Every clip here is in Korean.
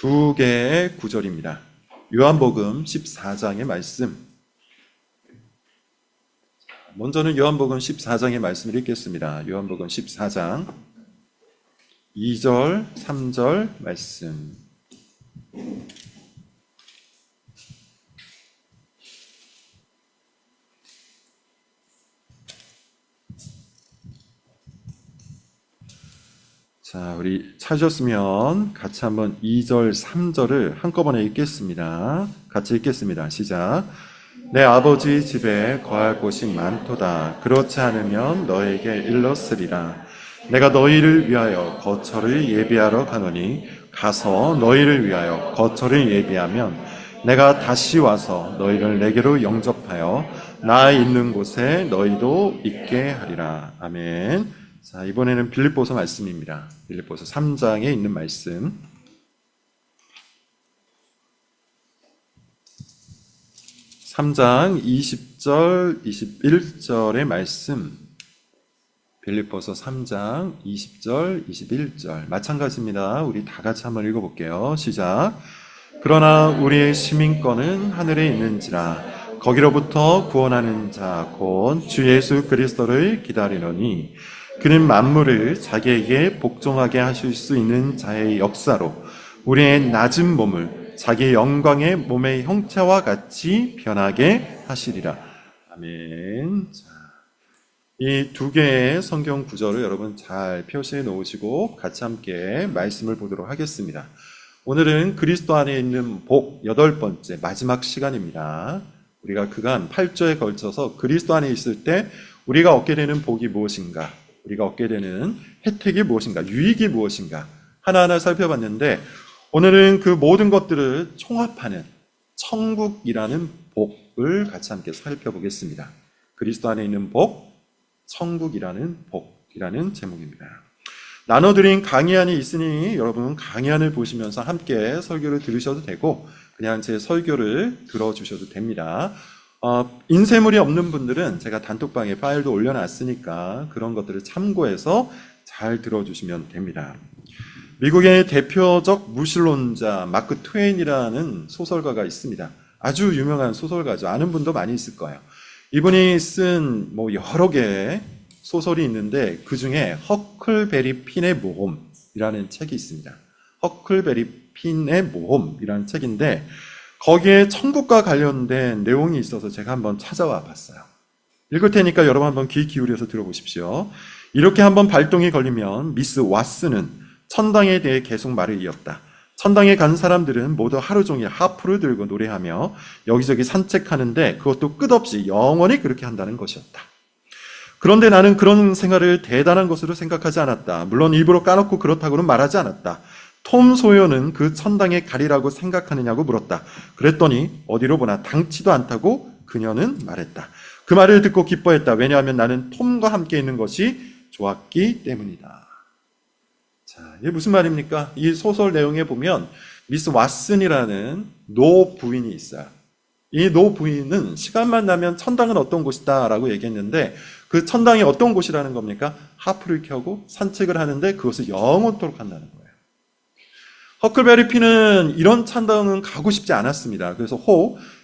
두 개의 구절입니다. 요한복음 14장의 말씀. 먼저는 요한복음 14장의 말씀을 읽겠습니다. 요한복음 14장 2절, 3절 말씀. 자, 우리 찾으셨으면 같이 한번 2절, 3절을 한꺼번에 읽겠습니다. 같이 읽겠습니다. 시작. 내 아버지 집에 거할 곳이 많도다. 그렇지 않으면 너에게 일렀으리라. 내가 너희를 위하여 거처를 예비하러 가노니 가서 너희를 위하여 거처를 예비하면 내가 다시 와서 너희를 내게로 영접하여 나 있는 곳에 너희도 있게 하리라. 아멘. 자, 이번에는 빌립보서 말씀입니다. 빌립보서 3장에 있는 말씀. (3장) 20절, 21절의 말씀. 빌립보서 3장 20절, 21절 마찬가지입니다. 우리 다 같이 한번 읽어볼게요. 시작. 그러나 우리의 시민권은 하늘에 있는지라 거기로부터 구원하는 자 곧 주 예수 그리스도를 기다리노니 그는 만물을 자기에게 복종하게 하실 수 있는 자의 역사로 우리의 낮은 몸을 자기 영광의 몸의 형체와 같이 변하게 하시리라. 아멘. 이 두 개의 성경 구절을 여러분 잘 표시해 놓으시고 같이 함께 말씀을 보도록 하겠습니다. 오늘은 그리스도 안에 있는 복 8번째 마지막 시간입니다. 우리가 그간 8조에 걸쳐서 그리스도 안에 있을 때 우리가 얻게 되는 복이 무엇인가, 우리가 얻게 되는 혜택이 무엇인가, 유익이 무엇인가 하나하나 살펴봤는데, 오늘은 그 모든 것들을 총합하는 천국이라는 복을 같이 함께 살펴보겠습니다. 그리스도 안에 있는 복, 천국이라는 복이라는 제목입니다. 나눠드린 강의안이 있으니 여러분 강의안을 보시면서 함께 설교를 들으셔도 되고 그냥 제 설교를 들어주셔도 됩니다. 인쇄물이 없는 분들은 제가 단톡방에 파일도 올려놨으니까 그런 것들을 참고해서 잘 들어주시면 됩니다. 미국의 대표적 무신론자 마크 트웨인이라는 소설가가 있습니다. 아주 유명한 소설가죠. 아는 분도 많이 있을 거예요. 이분이 쓴 여러 개의 소설이 있는데 그 중에 허클베리 핀의 모험이라는 책이 있습니다. 허클베리 핀의 모험이라는 책인데 거기에 천국과 관련된 내용이 있어서 제가 한번 찾아와 봤어요. 읽을 테니까 여러분 한번 귀 기울여서 들어보십시오. 이렇게 한번 발동이 걸리면 미스 왓슨은 천당에 대해 계속 말을 이었다. 천당에 간 사람들은 모두 하루 종일 하프를 들고 노래하며 여기저기 산책하는데 그것도 끝없이 영원히 그렇게 한다는 것이었다. 그런데 나는 그런 생활을 대단한 것으로 생각하지 않았다. 물론 일부러 까놓고 그렇다고는 말하지 않았다. 톰 소요는 그 천당에 가리라고 생각하느냐고 물었다. 그랬더니 어디로 보나 당치도 않다고 그녀는 말했다. 그 말을 듣고 기뻐했다. 왜냐하면 나는 톰과 함께 있는 것이 좋았기 때문이다. 자, 이게 무슨 말입니까? 이 소설 내용에 보면 미스 왓슨이라는 노 부인이 있어요. 이 노 부인은 시간만 나면 천당은 어떤 곳이다 라고 얘기했는데 그 천당이 어떤 곳이라는 겁니까? 하프를 켜고 산책을 하는데 그것을 영원토록 한다는 거예요. 허클베리 핀은 이런 천당은 가고 싶지 않았습니다. 그래서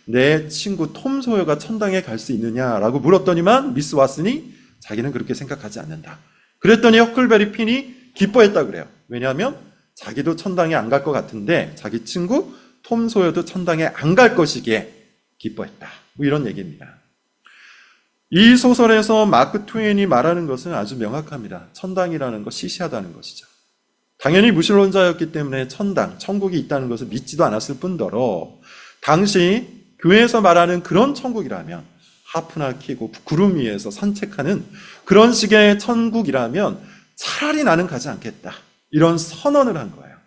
내 친구 톰 소여가 천당에 갈 수 있느냐라고 물었더니만 미스 왓슨이 자기는 그렇게 생각하지 않는다. 그랬더니 허클베리 핀이 기뻐했다 그래요. 왜냐하면 자기도 천당에 안 갈 것 같은데 자기 친구 톰 소여도 천당에 안 갈 것이기에 기뻐했다. 이런 얘기입니다. 이 소설에서 마크 트웨인이 말하는 것은 아주 명확합니다. 천당이라는 것 시시하다는 것이죠. 당연히 무신론자였기 때문에 천국이 있다는 것을 믿지도 않았을 뿐더러 당시 교회에서 말하는 그런 천국이라면 하프나 키고 구름 위에서 산책하는 그런 식의 천국이라면 차라리 나는 가지 않겠다. 이런 선언을 한 거예요.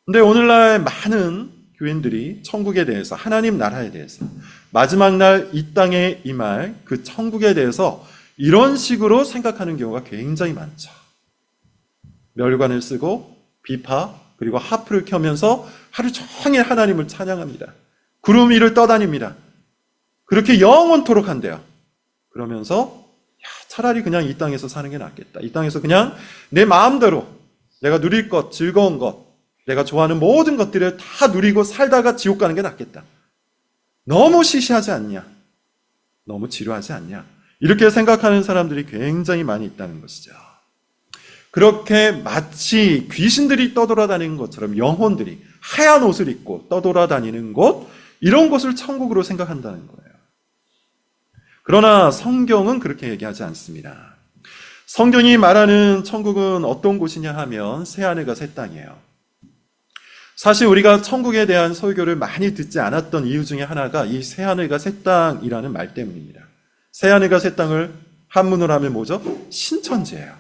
근데 오늘날 많은 교인들이 천국에 대해서, 하나님 나라에 대해서, 마지막 날 이 땅에 임할 그 천국에 대해서 이런 식으로 생각하는 경우가 굉장히 많죠. 멸관을 쓰고 비파 그리고 하프를 켜면서 하루 종일 하나님을 찬양합니다. 구름 위를 떠다닙니다. 그렇게 영원토록 한대요. 그러면서 차라리 그냥 이 땅에서 사는 게 낫겠다. 이 땅에서 그냥 내 마음대로 내가 누릴 것, 즐거운 것 내가 좋아하는 모든 것들을 다 누리고 살다가 지옥 가는 게 낫겠다. 너무 시시하지 않냐? 너무 지루하지 않냐? 이렇게 생각하는 사람들이 굉장히 많이 있다는 것이죠. 그렇게 마치 귀신들이 떠돌아다니는 것처럼 영혼들이 하얀 옷을 입고 떠돌아다니는 곳, 이런 곳을 천국으로 생각한다는 거예요. 그러나 성경은 그렇게 얘기하지 않습니다. 성경이 말하는 천국은 어떤 곳이냐 하면 새하늘과 새 땅이에요. 사실 우리가 천국에 대한 설교를 많이 듣지 않았던 이유 중에 하나가 이 새하늘과 새 땅이라는 말 때문입니다. 새하늘과 새 땅을 한문으로 하면 뭐죠? 신천지예요.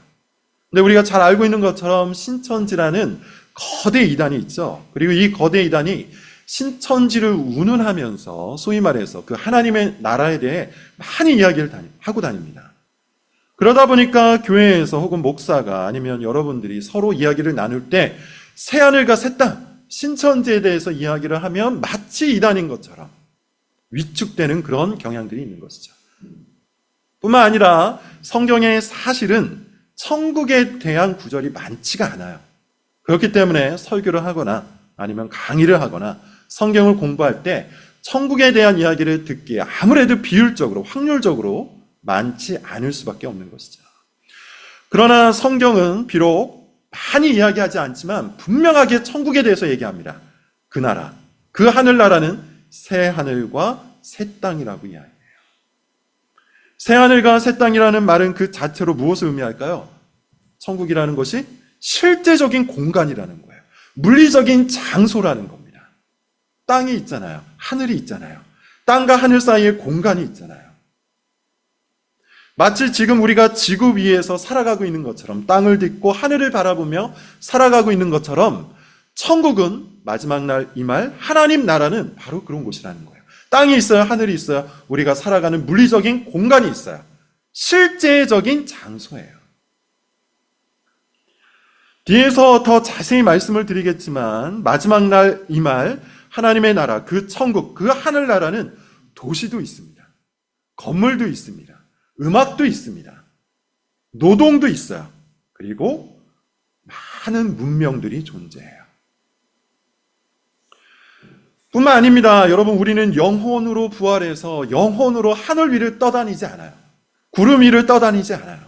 근데 우리가 잘 알고 있는 것처럼 신천지라는 거대 이단이 있죠. 그리고 이 거대 이단이 신천지를 운운하면서 소위 말해서 그 하나님의 나라에 대해 많이 이야기를 하고 다닙니다. 그러다 보니까 교회에서 혹은 목사가 아니면 여러분들이 서로 이야기를 나눌 때 새하늘과 새 땅, 신천지에 대해서 이야기를 하면 마치 이단인 것처럼 위축되는 그런 경향들이 있는 것이죠. 뿐만 아니라 성경에 사실은 천국에 대한 구절이 많지가 않아요. 그렇기 때문에 설교를 하거나 아니면 강의를 하거나 성경을 공부할 때 천국에 대한 이야기를 듣기에 아무래도 비율적으로, 확률적으로 많지 않을 수밖에 없는 것이죠. 그러나 성경은 비록 많이 이야기하지 않지만 분명하게 천국에 대해서 얘기합니다. 그 나라, 그 하늘나라는 새 하늘과 새 땅이라고 이야기해요. 새 하늘과 새 땅이라는 말은 그 자체로 무엇을 의미할까요? 천국이라는 것이 실제적인 공간이라는 거예요. 물리적인 장소라는 겁니다. 땅이 있잖아요. 하늘이 있잖아요. 땅과 하늘 사이에 공간이 있잖아요. 마치 지금 우리가 지구 위에서 살아가고 있는 것처럼 땅을 딛고 하늘을 바라보며 살아가고 있는 것처럼 천국은 마지막 날 이 말 하나님 나라는 바로 그런 곳이라는 거예요. 땅이 있어요. 하늘이 있어요. 우리가 살아가는 물리적인 공간이 있어요. 실제적인 장소예요. 뒤에서 더 자세히 말씀을 드리겠지만 마지막 날 이 말 하나님의 나라, 그 천국, 그 하늘나라는 도시도 있습니다. 건물도 있습니다. 음악도 있습니다. 노동도 있어요. 그리고 많은 문명들이 존재해요. 뿐만 아닙니다. 여러분, 우리는 영혼으로 부활해서 영혼으로 하늘 위를 떠다니지 않아요. 구름 위를 떠다니지 않아요.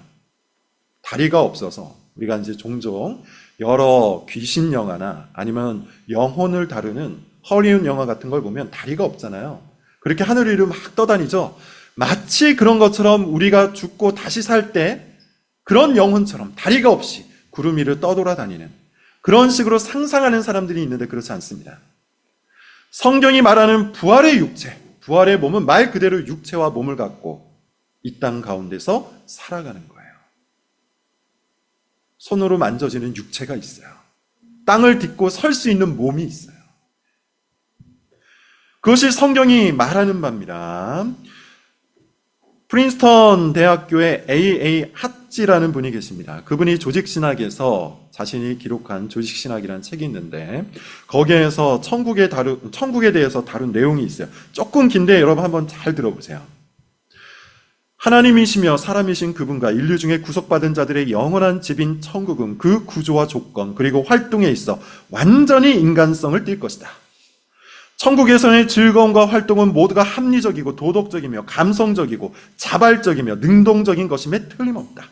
다리가 없어서 우리가 이제 종종 여러 귀신 영화나 아니면 영혼을 다루는 헐리우드 영화 같은 걸 보면 다리가 없잖아요. 그렇게 하늘 위를 막 떠다니죠. 마치 그런 것처럼 우리가 죽고 다시 살 때 그런 영혼처럼 다리가 없이 구름 위를 떠돌아다니는 그런 식으로 상상하는 사람들이 있는데 그렇지 않습니다. 성경이 말하는 부활의 육체, 부활의 몸은 말 그대로 육체와 몸을 갖고 이 땅 가운데서 살아가는 거예요. 손으로 만져지는 육체가 있어요. 땅을 딛고 설 수 있는 몸이 있어요. 그것이 성경이 말하는 바입니다. 프린스턴 대학교의 A.A. 핫지라는 분이 계십니다. 그분이 조직신학에서 자신이 기록한 조직신학이라는 책이 있는데 거기에서 천국에 대해서 다룬 내용이 있어요. 조금 긴데 여러분 한번 잘 들어보세요. 하나님이시며 사람이신 그분과 인류 중에 구속받은 자들의 영원한 집인 천국은 그 구조와 조건 그리고 활동에 있어 완전히 인간성을 띌 것이다. 천국에서의 즐거움과 활동은 모두가 합리적이고 도덕적이며 감성적이고 자발적이며 능동적인 것임에 틀림없다.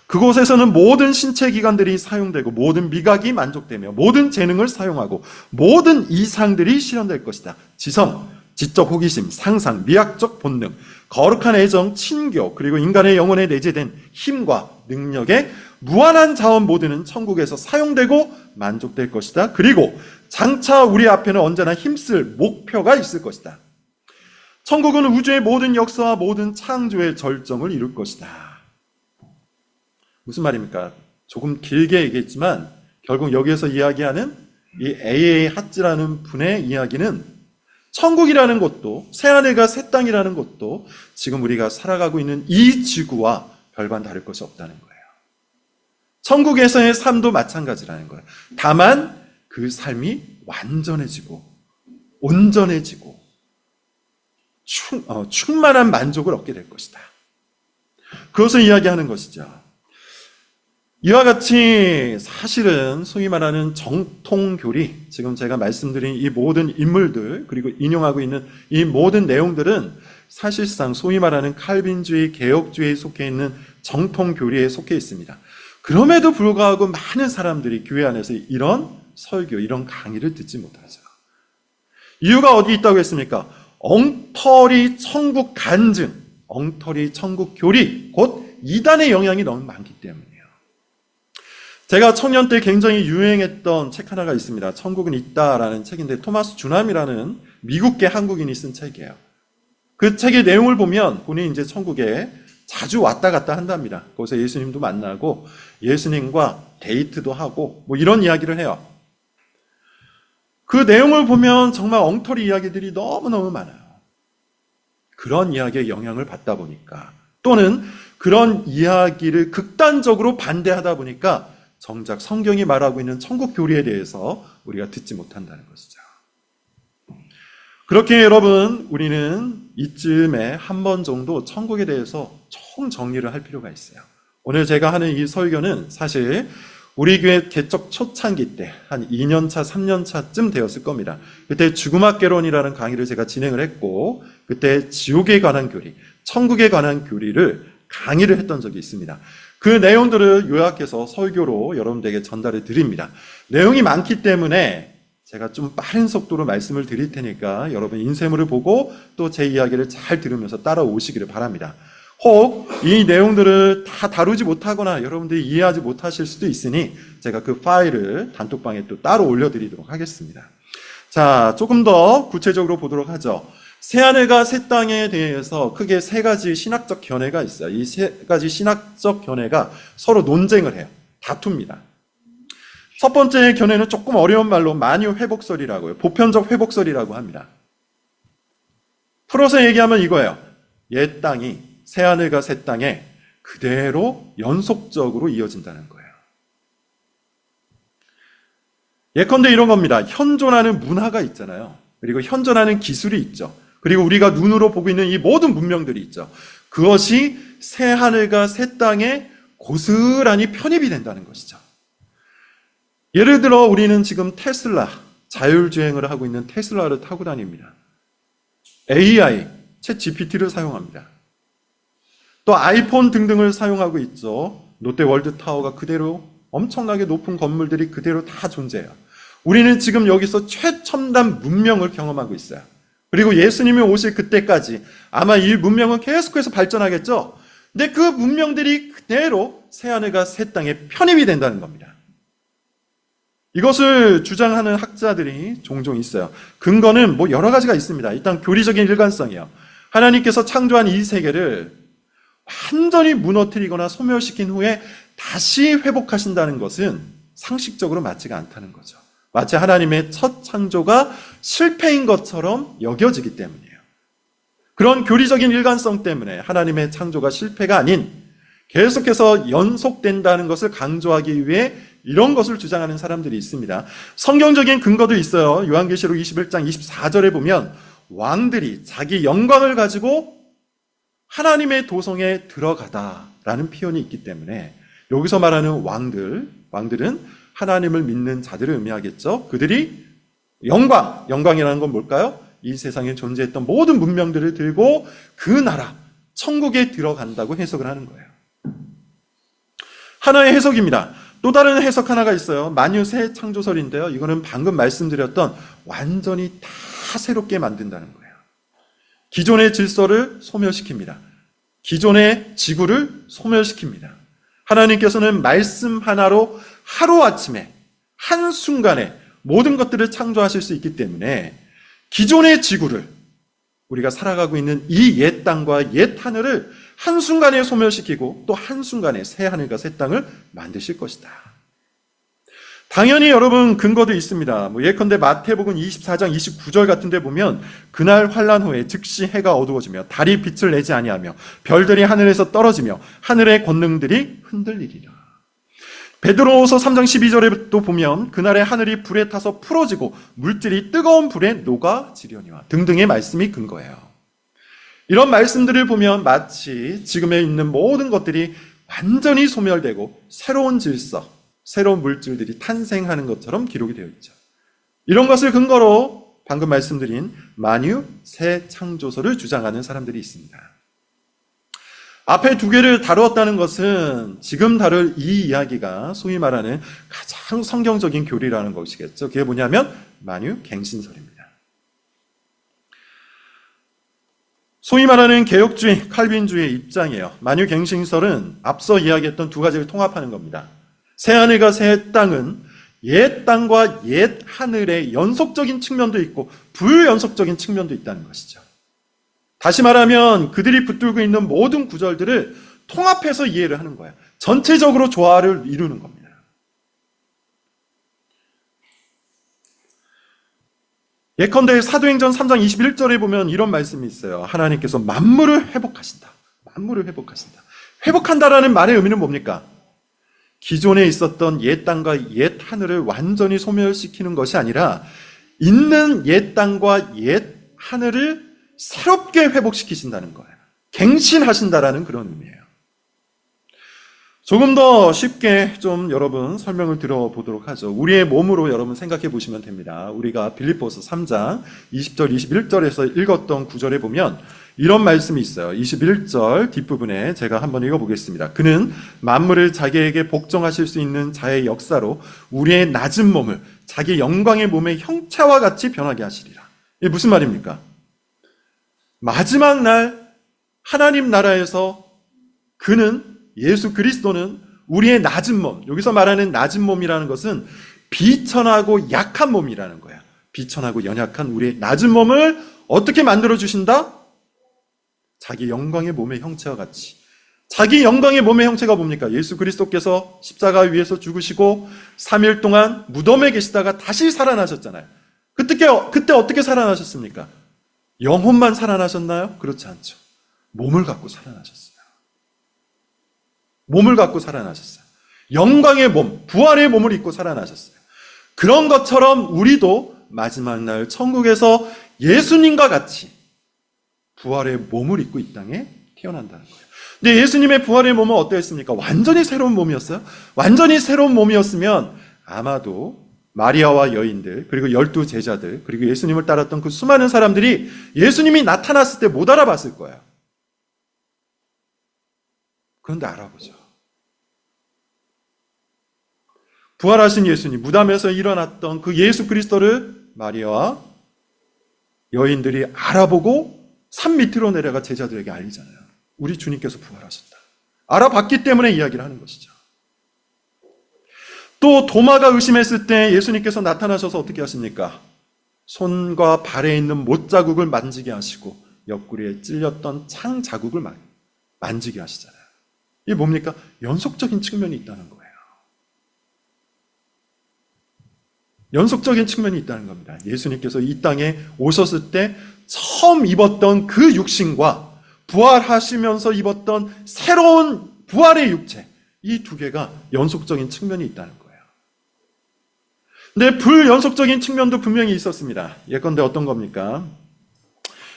그곳에서는 모든 신체 기관들이 사용되고 모든 미각이 만족되며 모든 재능을 사용하고 모든 이상들이 실현될 것이다. 지성, 지적 호기심, 상상, 미학적 본능, 거룩한 애정, 친교, 그리고 인간의 영혼에 내재된 힘과 능력의 무한한 자원 모두는 천국에서 사용되고 만족될 것이다. 그리고 장차 우리 앞에는 언제나 힘쓸 목표가 있을 것이다. 천국은 우주의 모든 역사와 모든 창조의 절정을 이룰 것이다. 무슨 말입니까? 조금 길게 얘기했지만 결국 여기에서 이야기하는 이 A.A. 핫지라는 분의 이야기는 천국이라는 것도 새하늘과 새 땅이라는 것도 지금 우리가 살아가고 있는 이 지구와 별반 다를 것이 없다는 거예요. 천국에서의 삶도 마찬가지라는 거예요. 다만 그 삶이 완전해지고 온전해지고 충만한 만족을 얻게 될 것이다. 그것을 이야기하는 것이죠. 이와 같이 사실은 소위 말하는 정통교리, 지금 제가 말씀드린 이 모든 인물들, 그리고 인용하고 있는 이 모든 내용들은 사실상 소위 말하는 칼빈주의, 개혁주의에 속해 있는 정통교리에 속해 있습니다. 그럼에도 불구하고 많은 사람들이 교회 안에서 이런 설교, 이런 강의를 듣지 못하죠. 이유가 어디 있다고 했습니까? 엉터리 천국 간증, 엉터리 천국 교리, 곧 이단의 영향이 너무 많기 때문이에요. 제가 청년 때 굉장히 유행했던 책 하나가 있습니다. 천국은 있다라는 책인데 토마스 주남이라는 미국계 한국인이 쓴 책이에요. 그 책의 내용을 보면 본인이 이제 천국에 자주 왔다 갔다 한답니다. 거기서 예수님도 만나고 예수님과 데이트도 하고 뭐 이런 이야기를 해요. 그 내용을 보면 정말 엉터리 이야기들이 너무너무 많아요. 그런 이야기에 영향을 받다 보니까 또는 그런 이야기를 극단적으로 반대하다 보니까 정작 성경이 말하고 있는 천국 교리에 대해서 우리가 듣지 못한다는 것이죠. 그렇게 여러분, 우리는 이쯤에 한 번 정도 천국에 대해서 총정리를 할 필요가 있어요. 오늘 제가 하는 이 설교는 사실 우리 교회 개척 초창기 때 한 2년차, 3년차쯤 되었을 겁니다. 그때 죽음학개론이라는 강의를 제가 진행을 했고 그때 지옥에 관한 교리, 천국에 관한 교리를 강의를 했던 적이 있습니다. 그 내용들을 요약해서 설교로 여러분들에게 전달해 드립니다. 내용이 많기 때문에 제가 좀 빠른 속도로 말씀을 드릴 테니까 여러분 인쇄물을 보고 또 제 이야기를 잘 들으면서 따라오시기를 바랍니다. 혹 이 내용들을 다 다루지 못하거나 여러분들이 이해하지 못하실 수도 있으니 제가 그 파일을 단톡방에 또 따로 올려드리도록 하겠습니다. 자, 조금 더 구체적으로 보도록 하죠. 새하늘과 새 땅에 대해서 크게 세 가지 신학적 견해가 있어요. 이 세 가지 신학적 견해가 서로 논쟁을 해요. 다툽니다. 첫 번째 견해는 조금 어려운 말로 만유회복설이라고요. 보편적 회복설이라고 합니다. 풀어서 얘기하면 이거예요. 옛 땅이 새하늘과 새 땅에 그대로 연속적으로 이어진다는 거예요. 예컨대 이런 겁니다. 현존하는 문화가 있잖아요. 그리고 현존하는 기술이 있죠. 그리고 우리가 눈으로 보고 있는 이 모든 문명들이 있죠. 그것이 새하늘과 새 땅에 고스란히 편입이 된다는 것이죠. 예를 들어 우리는 지금 테슬라, 자율주행을 하고 있는 테슬라를 타고 다닙니다. AI, 챗 GPT를 사용합니다. 또 아이폰 등등을 사용하고 있죠. 롯데월드타워가 그대로 엄청나게 높은 건물들이 그대로 다 존재해요. 우리는 지금 여기서 최첨단 문명을 경험하고 있어요. 그리고 예수님이 오실 그때까지 아마 이 문명은 계속해서 발전하겠죠. 근데 그 문명들이 그대로 새하늘과 새 땅에 편입이 된다는 겁니다. 이것을 주장하는 학자들이 종종 있어요. 근거는 뭐 여러 가지가 있습니다. 일단 교리적인 일관성이요. 하나님께서 창조한 이 세계를 완전히 무너뜨리거나 소멸시킨 후에 다시 회복하신다는 것은 상식적으로 맞지가 않다는 거죠. 마치 하나님의 첫 창조가 실패인 것처럼 여겨지기 때문이에요. 그런 교리적인 일관성 때문에 하나님의 창조가 실패가 아닌 계속해서 연속된다는 것을 강조하기 위해 이런 것을 주장하는 사람들이 있습니다. 성경적인 근거도 있어요. 요한계시록 21장 24절에 보면 왕들이 자기 영광을 가지고 하나님의 도성에 들어가다라는 표현이 있기 때문에 여기서 말하는 왕들은 하나님을 믿는 자들을 의미하겠죠. 그들이 영광이라는 건 뭘까요? 이 세상에 존재했던 모든 문명들을 들고 그 나라, 천국에 들어간다고 해석을 하는 거예요. 하나의 해석입니다. 또 다른 해석 하나가 있어요. 만유새 창조설인데요. 이거는 방금 말씀드렸던 완전히 다 새롭게 만든다는 거예요. 기존의 질서를 소멸시킵니다. 기존의 지구를 소멸시킵니다. 하나님께서는 말씀 하나로 하루아침에 한순간에 모든 것들을 창조하실 수 있기 때문에 기존의 지구를 우리가 살아가고 있는 이 옛 땅과 옛 하늘을 한순간에 소멸시키고 또 한순간에 새 하늘과 새 땅을 만드실 것이다. 당연히 여러분 근거도 있습니다. 예컨대 마태복음 24장 29절 같은 데 보면 그날 환란 후에 즉시 해가 어두워지며 달이 빛을 내지 아니하며 별들이 하늘에서 떨어지며 하늘의 권능들이 흔들리리라. 베드로후서 3장 12절에 또 보면 그날의 하늘이 불에 타서 풀어지고 물질이 뜨거운 불에 녹아지려니와 등등의 말씀이 근거예요. 이런 말씀들을 보면 마치 지금에 있는 모든 것들이 완전히 소멸되고 새로운 질서, 새로운 물질들이 탄생하는 것처럼 기록이 되어 있죠. 이런 것을 근거로 방금 말씀드린 만유 새 창조설을 주장하는 사람들이 있습니다. 앞에 두 개를 다루었다는 것은 지금 다룰 이 이야기가 소위 말하는 가장 성경적인 교리라는 것이겠죠. 그게 뭐냐면 만유갱신설입니다. 소위 말하는 개혁주의, 칼빈주의 입장이에요. 만유갱신설은 앞서 이야기했던 두 가지를 통합하는 겁니다. 새하늘과 새 땅은 옛 땅과 옛 하늘의 연속적인 측면도 있고 불연속적인 측면도 있다는 것이죠. 다시 말하면 그들이 붙들고 있는 모든 구절들을 통합해서 이해를 하는 거예요. 전체적으로 조화를 이루는 겁니다. 예컨대 사도행전 3장 21절에 보면 이런 말씀이 있어요. 하나님께서 만물을 회복하신다. 만물을 회복하신다. 회복한다라는 말의 의미는 뭡니까? 기존에 있었던 옛 땅과 옛 하늘을 완전히 소멸시키는 것이 아니라 있는 옛 땅과 옛 하늘을 새롭게 회복시키신다는 거예요. 갱신하신다라는 그런 의미예요. 조금 더 쉽게 좀 여러분 설명을 들어보도록 하죠. 우리의 몸으로 여러분 생각해 보시면 됩니다. 우리가 빌립보서 3장 20절 21절에서 읽었던 구절에 보면 이런 말씀이 있어요. 21절 뒷부분에 제가 한번 읽어보겠습니다. 그는 만물을 자기에게 복종하실 수 있는 자의 역사로 우리의 낮은 몸을 자기 영광의 몸의 형체와 같이 변하게 하시리라. 이게 무슨 말입니까? 마지막 날 하나님 나라에서 그는 예수 그리스도는 우리의 낮은 몸, 여기서 말하는 낮은 몸이라는 것은 비천하고 약한 몸이라는 거야. 비천하고 연약한 우리의 낮은 몸을 어떻게 만들어 주신다? 자기 영광의 몸의 형체와 같이. 자기 영광의 몸의 형체가 뭡니까? 예수 그리스도께서 십자가 위에서 죽으시고 3일 동안 무덤에 계시다가 다시 살아나셨잖아요. 그때 어떻게 살아나셨습니까? 영혼만 살아나셨나요? 그렇지 않죠. 몸을 갖고 살아나셨어요. 몸을 갖고 살아나셨어요. 영광의 몸, 부활의 몸을 입고 살아나셨어요. 그런 것처럼 우리도 마지막 날 천국에서 예수님과 같이 부활의 몸을 입고 이 땅에 태어난다는 거예요. 근데 예수님의 부활의 몸은 어떠했습니까? 완전히 새로운 몸이었어요. 완전히 새로운 몸이었으면 아마도 마리아와 여인들, 그리고 12제자들, 그리고 예수님을 따랐던 그 수많은 사람들이 예수님이 나타났을 때 못 알아봤을 거예요. 그런데 알아보죠. 부활하신 예수님, 무덤에서 일어났던 그 예수 그리스도를 마리아와 여인들이 알아보고 산 밑으로 내려가 제자들에게 알리잖아요. 우리 주님께서 부활하셨다. 알아봤기 때문에 이야기를 하는 것이죠. 또 도마가 의심했을 때 예수님께서 나타나셔서 어떻게 하십니까? 손과 발에 있는 못자국을 만지게 하시고 옆구리에 찔렸던 창 자국을 만지게 하시잖아요. 이게 뭡니까? 연속적인 측면이 있다는 거예요. 연속적인 측면이 있다는 겁니다. 예수님께서 이 땅에 오셨을 때 처음 입었던 그 육신과 부활하시면서 입었던 새로운 부활의 육체, 이 두 개가 연속적인 측면이 있다는 거예요. 근데 불연속적인 측면도 분명히 있었습니다. 예컨대 어떤 겁니까?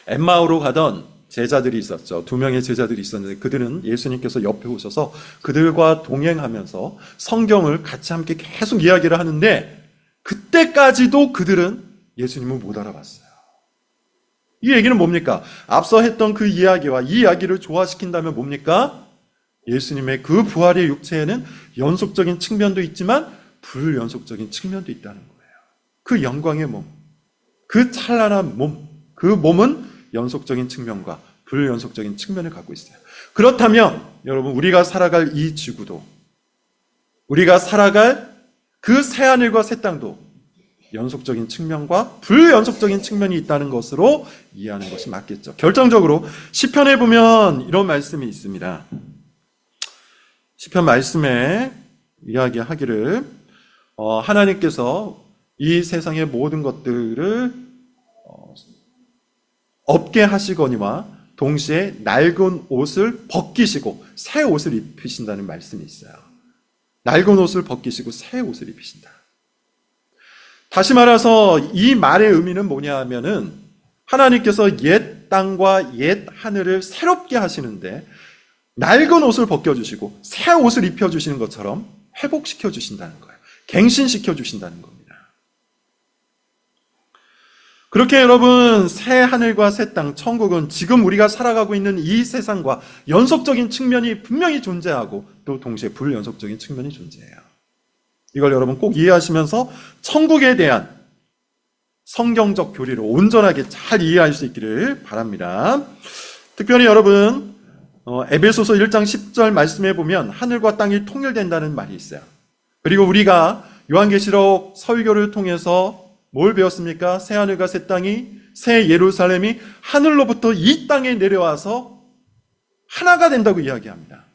엠마오로 가던 제자들이 있었죠. 2명의 제자들이 있었는데 그들은 예수님께서 옆에 오셔서 그들과 동행하면서 성경을 같이 함께 계속 이야기를 하는데 그때까지도 그들은 예수님을 못 알아봤어요. 이 얘기는 뭡니까? 앞서 했던 그 이야기와 이 이야기를 조화시킨다면 뭡니까? 예수님의 그 부활의 육체에는 연속적인 측면도 있지만 불연속적인 측면도 있다는 거예요. 그 영광의 몸, 그 찬란한 몸, 그 몸은 연속적인 측면과 불연속적인 측면을 갖고 있어요. 그렇다면 여러분, 우리가 살아갈 이 지구도, 우리가 살아갈 그 새하늘과 새 땅도 연속적인 측면과 불연속적인 측면이 있다는 것으로 이해하는 것이 맞겠죠. 결정적으로 시편에 보면 이런 말씀이 있습니다. 시편 말씀에 이야기하기를 하나님께서 이 세상의 모든 것들을 없게 하시거니와 동시에 낡은 옷을 벗기시고 새 옷을 입히신다는 말씀이 있어요. 낡은 옷을 벗기시고 새 옷을 입히신다. 다시 말해서 이 말의 의미는 뭐냐 하면은 하나님께서 옛 땅과 옛 하늘을 새롭게 하시는데 낡은 옷을 벗겨주시고 새 옷을 입혀주시는 것처럼 회복시켜주신다는 거예요. 갱신시켜주신다는 겁니다. 그렇게 여러분, 새 하늘과 새 땅, 천국은 지금 우리가 살아가고 있는 이 세상과 연속적인 측면이 분명히 존재하고 또 동시에 불연속적인 측면이 존재해요. 이걸 여러분 꼭 이해하시면서 천국에 대한 성경적 교리를 온전하게 잘 이해할 수 있기를 바랍니다. 특별히 여러분, 에베소서 1장 10절 말씀에 보면 하늘과 땅이 통일된다는 말이 있어요. 그리고 우리가 요한계시록 설교를 통해서 뭘 배웠습니까? 새 하늘과 새 땅이, 새 예루살렘이 하늘로부터 이 땅에 내려와서 하나가 된다고 이야기합니다.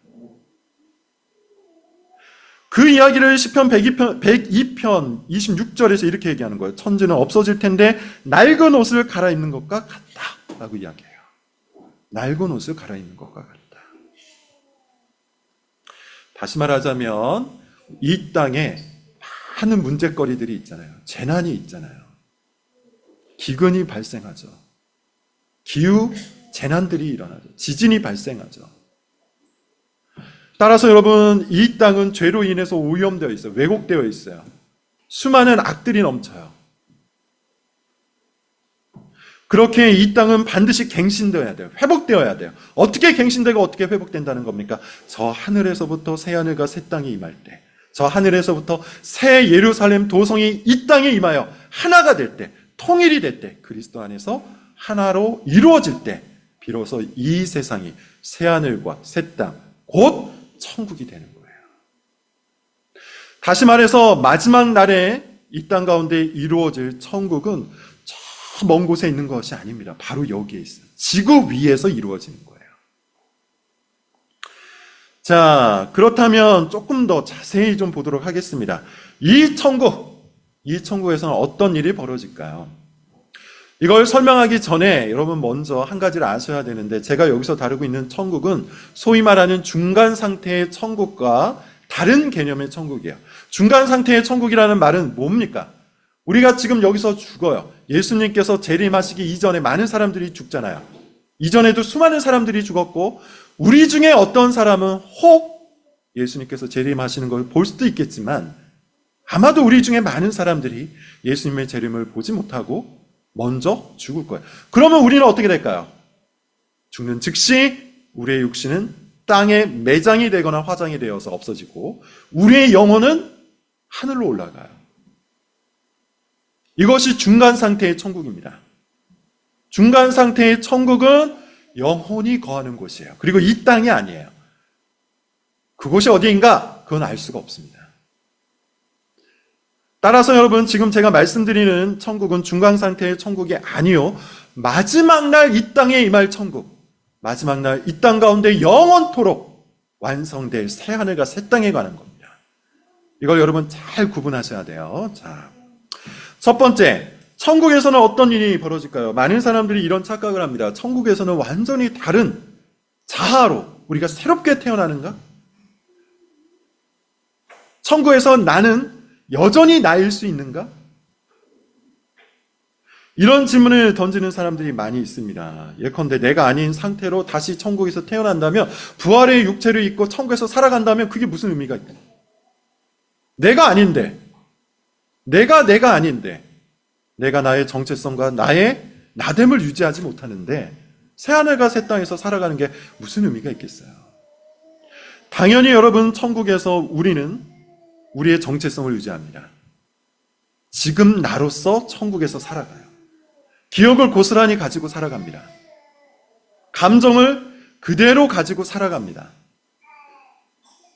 그 이야기를 시편 102편 26절에서 이렇게 얘기하는 거예요. 천지는 없어질 텐데 낡은 옷을 갈아입는 것과 같다 라고 이야기해요. 낡은 옷을 갈아입는 것과 같다. 다시 말하자면 이 땅에 많은 문제거리들이 있잖아요. 재난이 있잖아요. 기근이 발생하죠. 기후 재난들이 일어나죠. 지진이 발생하죠. 따라서 여러분, 이 땅은 죄로 인해서 오염되어 있어요. 왜곡되어 있어요. 수많은 악들이 넘쳐요. 그렇게 이 땅은 반드시 갱신되어야 돼요. 회복되어야 돼요. 어떻게 갱신되고 어떻게 회복된다는 겁니까? 저 하늘에서부터 새 하늘과 새 땅이 임할 때, 저 하늘에서부터 새 예루살렘 도성이 이 땅에 임하여 하나가 될 때, 통일이 될 때, 그리스도 안에서 하나로 이루어질 때 비로소 이 세상이 새 하늘과 새 땅, 곧 천국이 되는 거예요. 다시 말해서 마지막 날에 이 땅 가운데 이루어질 천국은 저 먼 곳에 있는 것이 아닙니다. 바로 여기에 있어요. 지구 위에서 이루어지는 거예요. 자, 그렇다면 조금 더 자세히 좀 보도록 하겠습니다. 이 천국에서는 어떤 일이 벌어질까요? 이걸 설명하기 전에 여러분 먼저 한 가지를 아셔야 되는데, 제가 여기서 다루고 있는 천국은 소위 말하는 중간 상태의 천국과 다른 개념의 천국이에요. 중간 상태의 천국이라는 말은 뭡니까? 우리가 지금 여기서 죽어요. 예수님께서 재림하시기 이전에 많은 사람들이 죽잖아요. 이전에도 수많은 사람들이 죽었고, 우리 중에 어떤 사람은 혹 예수님께서 재림하시는 걸 볼 수도 있겠지만, 아마도 우리 중에 많은 사람들이 예수님의 재림을 보지 못하고 먼저 죽을 거예요. 그러면 우리는 어떻게 될까요? 죽는 즉시 우리의 육신은 땅에 매장이 되거나 화장이 되어서 없어지고, 우리의 영혼은 하늘로 올라가요. 이것이 중간 상태의 천국입니다. 중간 상태의 천국은 영혼이 거하는 곳이에요. 그리고 이 땅이 아니에요. 그곳이 어디인가? 그건 알 수가 없습니다. 따라서 여러분, 지금 제가 말씀드리는 천국은 중간 상태의 천국이 아니요, 마지막 날 이 땅에 임할 천국, 마지막 날 이 땅 가운데 영원토록 완성될 새 하늘과 새 땅에 관한 겁니다. 이걸 여러분 잘 구분하셔야 돼요. 자, 첫 번째, 천국에서는 어떤 일이 벌어질까요? 많은 사람들이 이런 착각을 합니다. 천국에서는 완전히 다른 자아로 우리가 새롭게 태어나는가? 천국에서 나는 여전히 나일 수 있는가? 이런 질문을 던지는 사람들이 많이 있습니다. 예컨대 내가 아닌 상태로 다시 천국에서 태어난다면, 부활의 육체를 입고 천국에서 살아간다면 그게 무슨 의미가 있다? 내가 아닌데, 내가 아닌데, 내가 나의 정체성과 나의 나됨을 유지하지 못하는데 새하늘과 새 땅에서 살아가는 게 무슨 의미가 있겠어요? 당연히 여러분, 천국에서 우리는 우리의 정체성을 유지합니다. 지금 나로서 천국에서 살아가요. 기억을 고스란히 가지고 살아갑니다. 감정을 그대로 가지고 살아갑니다.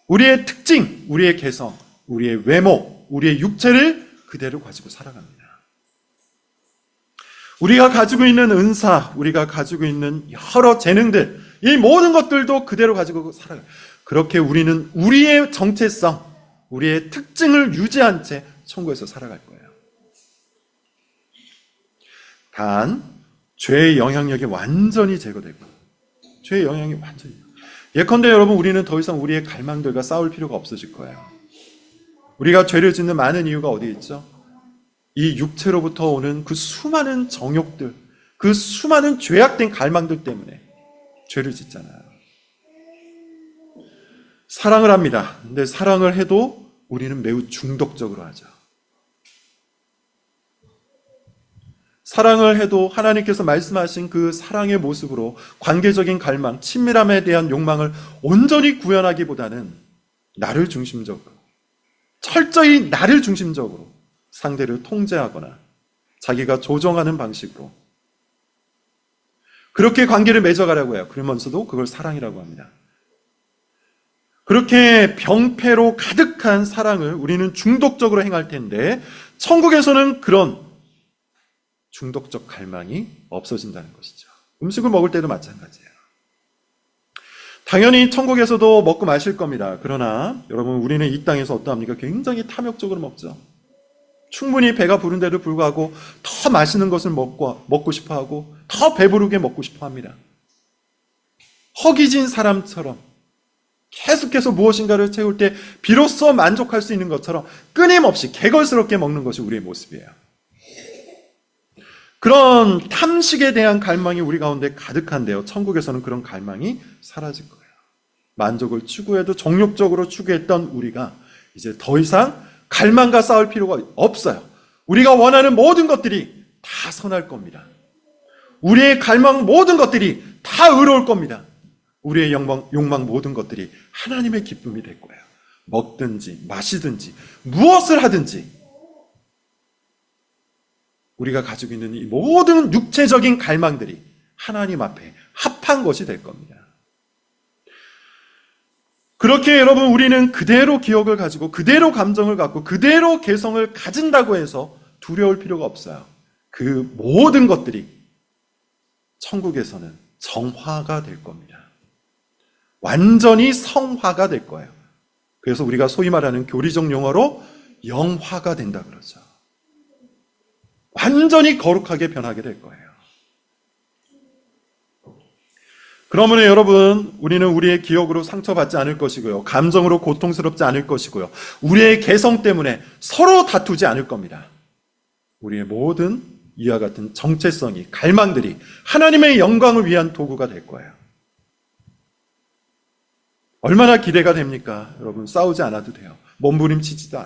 우리의 특징, 우리의 개성, 우리의 외모, 우리의 육체를 그대로 가지고 살아갑니다. 우리가 가지고 있는 은사, 우리가 가지고 있는 여러 재능들, 이 모든 것들도 그대로 가지고 살아가요. 그렇게 우리는 우리의 정체성, 우리의 특징을 유지한 채 천국에서 살아갈 거예요. 단, 죄의 영향력이 완전히 제거되고, 죄의 영향이 완전히, 예컨대 여러분, 우리는 더 이상 우리의 갈망들과 싸울 필요가 없어질 거예요. 우리가 죄를 짓는 많은 이유가 어디에 있죠? 이 육체로부터 오는 그 수많은 정욕들, 그 수많은 죄악된 갈망들 때문에 죄를 짓잖아요. 사랑을 합니다. 근데 사랑을 해도 우리는 매우 중독적으로 하죠. 사랑을 해도 하나님께서 말씀하신 그 사랑의 모습으로 관계적인 갈망, 친밀함에 대한 욕망을 온전히 구현하기보다는 나를 중심적으로, 철저히 나를 중심적으로 상대를 통제하거나 자기가 조정하는 방식으로 그렇게 관계를 맺어가려고 해요. 그러면서도 그걸 사랑이라고 합니다. 그렇게 병폐로 가득한 사랑을 우리는 중독적으로 행할 텐데 천국에서는 그런 중독적 갈망이 없어진다는 것이죠. 음식을 먹을 때도 마찬가지예요. 당연히 천국에서도 먹고 마실 겁니다. 그러나 여러분, 우리는 이 땅에서 어떠합니까? 굉장히 탐욕적으로 먹죠. 충분히 배가 부른데도 불구하고 더 맛있는 것을 먹고 싶어하고 더 배부르게 먹고 싶어합니다. 허기진 사람처럼 계속해서 무엇인가를 채울 때 비로소 만족할 수 있는 것처럼 끊임없이 개걸스럽게 먹는 것이 우리의 모습이에요. 그런 탐식에 대한 갈망이 우리 가운데 가득한데요. 천국에서는 그런 갈망이 사라질 거예요. 만족을 추구해도 정욕적으로 추구했던 우리가 이제 더 이상 갈망과 싸울 필요가 없어요. 우리가 원하는 모든 것들이 다 선할 겁니다. 우리의 갈망 모든 것들이 다 의로울 겁니다. 우리의 욕망 모든 것들이 하나님의 기쁨이 될 거예요. 먹든지 마시든지 무엇을 하든지 우리가 가지고 있는 이 모든 육체적인 갈망들이 하나님 앞에 합한 것이 될 겁니다. 그렇게 여러분, 우리는 그대로 기억을 가지고 그대로 감정을 갖고 그대로 개성을 가진다고 해서 두려울 필요가 없어요. 그 모든 것들이 천국에서는 정화가 될 겁니다. 완전히 성화가 될 거예요. 그래서 우리가 소위 말하는 교리적 용어로 영화가 된다 그러죠. 완전히 거룩하게 변하게 될 거예요. 그러므로 여러분, 우리는 우리의 기억으로 상처받지 않을 것이고요. 감정으로 고통스럽지 않을 것이고요. 우리의 개성 때문에 서로 다투지 않을 겁니다. 우리의 모든 이와 같은 정체성이, 갈망들이 하나님의 영광을 위한 도구가 될 거예요. 얼마나 기대가 됩니까? 여러분, 싸우지 않아도 돼요. 몸부림치지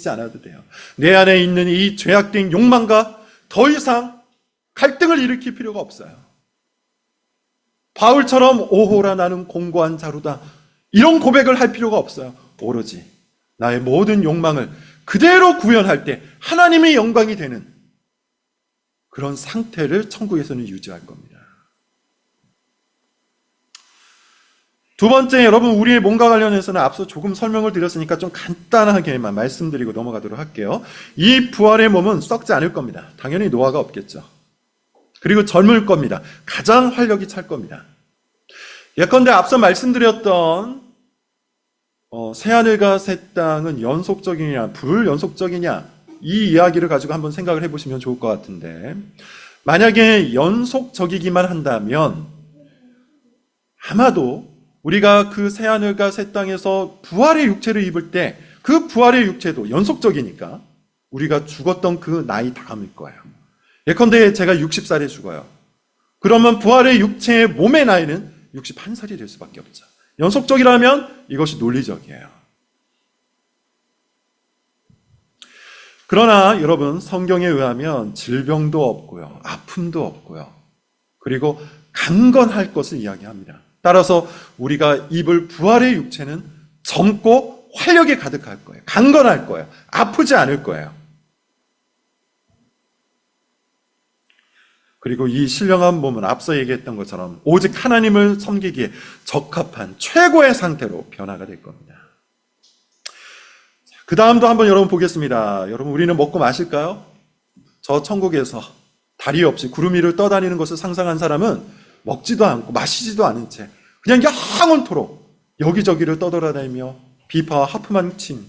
않아도 돼요. 내 안에 있는 이 죄악된 욕망과 더 이상 갈등을 일으킬 필요가 없어요. 바울처럼 오호라 나는 공고한 자루다, 이런 고백을 할 필요가 없어요. 오로지 나의 모든 욕망을 그대로 구현할 때 하나님의 영광이 되는 그런 상태를 천국에서는 유지할 겁니다. 두 번째, 여러분, 우리의 몸과 관련해서는 앞서 조금 설명을 드렸으니까 좀 간단하게만 말씀드리고 넘어가도록 할게요. 이 부활의 몸은 썩지 않을 겁니다. 당연히 노화가 없겠죠. 그리고 젊을 겁니다. 가장 활력이 찰 겁니다. 예컨대 앞서 말씀드렸던 새하늘과 새 땅은 연속적이냐 불연속적이냐, 이 이야기를 가지고 한번 생각을 해보시면 좋을 것 같은데, 만약에 연속적이기만 한다면 아마도 우리가 그 새하늘과 새 땅에서 부활의 육체를 입을 때 그 부활의 육체도 연속적이니까 우리가 죽었던 그 나이 다음일 거예요. 예컨대 제가 60살에 죽어요. 그러면 부활의 육체의 몸의 나이는 61살이 될 수밖에 없죠. 연속적이라면 이것이 논리적이에요. 그러나 여러분, 성경에 의하면 질병도 없고요, 아픔도 없고요, 그리고 강건할 것을 이야기합니다. 따라서 우리가 입을 부활의 육체는 젊고 활력이 가득할 거예요. 강건할 거예요. 아프지 않을 거예요. 그리고 이 신령한 몸은 앞서 얘기했던 것처럼 오직 하나님을 섬기기에 적합한 최고의 상태로 변화가 될 겁니다. 그 다음도 한번 여러분 보겠습니다. 여러분, 우리는 먹고 마실까요? 저 천국에서 다리 없이 구름 위를 떠다니는 것을 상상한 사람은 먹지도 않고 마시지도 않은 채 그냥 영원토록 여기저기를 떠돌아다니며 비파와 하프만 친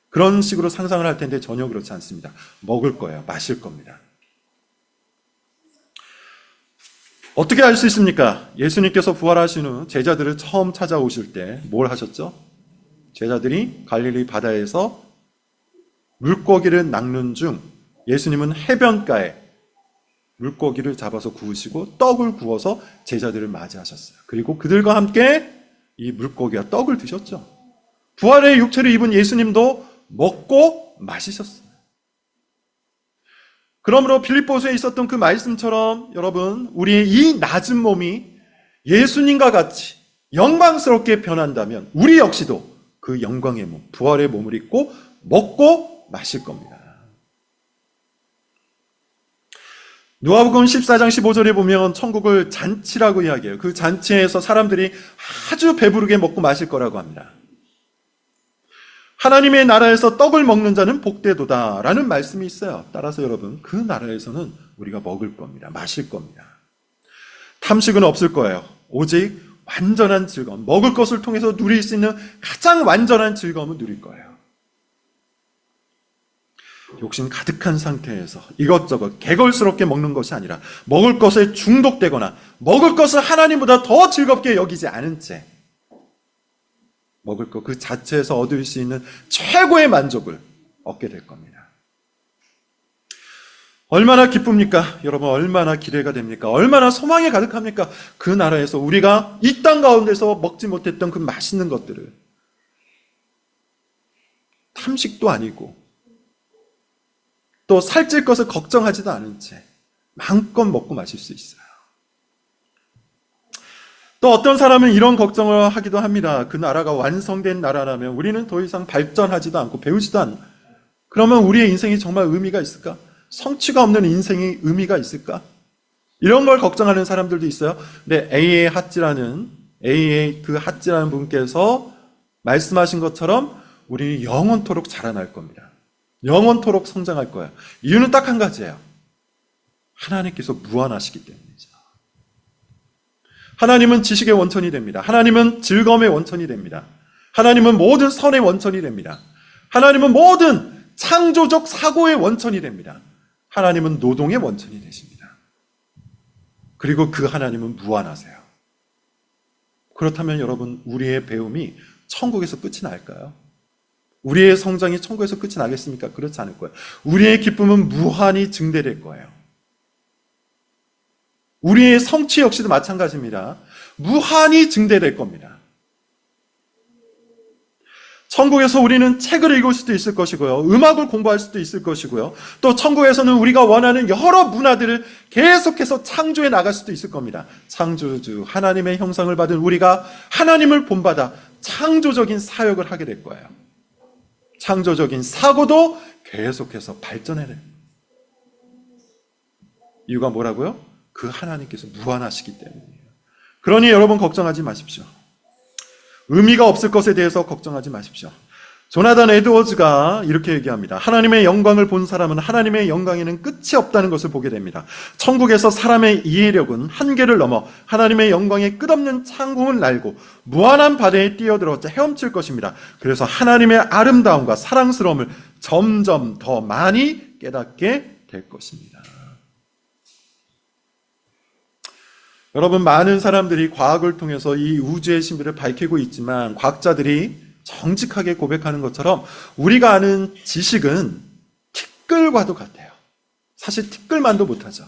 그런 식으로 상상을 할 텐데 전혀 그렇지 않습니다. 먹을 거예요. 마실 겁니다. 어떻게 알 수 있습니까? 예수님께서 부활하신 후 제자들을 처음 찾아오실 때 뭘 하셨죠? 제자들이 갈릴리 바다에서 물고기를 낚는 중 예수님은 해변가에 물고기를 잡아서 구우시고 떡을 구워서 제자들을 맞이하셨어요. 그리고 그들과 함께 이 물고기와 떡을 드셨죠. 부활의 육체를 입은 예수님도 먹고 마시셨어요. 그러므로 빌립보서에 있었던 그 말씀처럼 여러분, 우리의 이 낮은 몸이 예수님과 같이 영광스럽게 변한다면 우리 역시도 그 영광의 몸, 부활의 몸을 입고 먹고 마실 겁니다. 누가복음 14장 15절에 보면 천국을 잔치라고 이야기해요. 그 잔치에서 사람들이 아주 배부르게 먹고 마실 거라고 합니다. 하나님의 나라에서 떡을 먹는 자는 복되도다 라는 말씀이 있어요. 따라서 여러분, 그 나라에서는 우리가 먹을 겁니다. 마실 겁니다. 탐식은 없을 거예요. 오직 완전한 즐거움, 먹을 것을 통해서 누릴 수 있는 가장 완전한 즐거움을 누릴 거예요. 욕심 가득한 상태에서 이것저것 개걸스럽게 먹는 것이 아니라 먹을 것에 중독되거나 먹을 것을 하나님보다 더 즐겁게 여기지 않은 채 먹을 것 그 자체에서 얻을 수 있는 최고의 만족을 얻게 될 겁니다. 얼마나 기쁩니까? 여러분, 얼마나 기대가 됩니까? 얼마나 소망이 가득합니까? 그 나라에서 우리가 이 땅 가운데서 먹지 못했던 그 맛있는 것들을 탐식도 아니고 또 살찔 것을 걱정하지도 않은 채 마음껏 먹고 마실 수 있어요. 또 어떤 사람은 이런 걱정을 하기도 합니다. 그 나라가 완성된 나라라면 우리는 더 이상 발전하지도 않고 배우지도 않고, 그러면 우리의 인생이 정말 의미가 있을까? 성취가 없는 인생이 의미가 있을까? 이런 걸 걱정하는 사람들도 있어요. 근데 A.A. 핫지라는 분께서 말씀하신 것처럼 우리는 영원토록 자라날 겁니다. 영원토록 성장할 거예요. 이유는 딱 한 가지예요. 하나님께서 무한하시기 때문이죠. 하나님은 지식의 원천이 됩니다. 하나님은 즐거움의 원천이 됩니다. 하나님은 모든 선의 원천이 됩니다. 하나님은 모든 창조적 사고의 원천이 됩니다. 하나님은 노동의 원천이 되십니다. 그리고 그 하나님은 무한하세요. 그렇다면 여러분, 우리의 배움이 천국에서 끝이 날까요? 우리의 성장이 천국에서 끝이 나겠습니까? 그렇지 않을 거예요. 우리의 기쁨은 무한히 증대될 거예요. 우리의 성취 역시도 마찬가지입니다. 무한히 증대될 겁니다. 천국에서 우리는 책을 읽을 수도 있을 것이고요. 음악을 공부할 수도 있을 것이고요. 또 천국에서는 우리가 원하는 여러 문화들을 계속해서 창조해 나갈 수도 있을 겁니다. 창조주, 하나님의 형상을 받은 우리가 하나님을 본받아 창조적인 사역을 하게 될 거예요. 창조적인 사고도 계속해서 발전해내요. 이유가 뭐라고요? 그 하나님께서 무한하시기 때문이에요. 그러니 여러분, 걱정하지 마십시오. 의미가 없을 것에 대해서 걱정하지 마십시오. 조나단 에드워즈가 이렇게 얘기합니다. 하나님의 영광을 본 사람은 하나님의 영광에는 끝이 없다는 것을 보게 됩니다. 천국에서 사람의 이해력은 한계를 넘어 하나님의 영광의 끝없는 창공을 날고 무한한 바다에 뛰어들어 헤엄칠 것입니다. 그래서 하나님의 아름다움과 사랑스러움을 점점 더 많이 깨닫게 될 것입니다. 여러분, 많은 사람들이 과학을 통해서 이 우주의 신비를 밝히고 있지만 과학자들이 정직하게 고백하는 것처럼 우리가 아는 지식은 티끌과도 같아요. 사실 티끌만도 못하죠.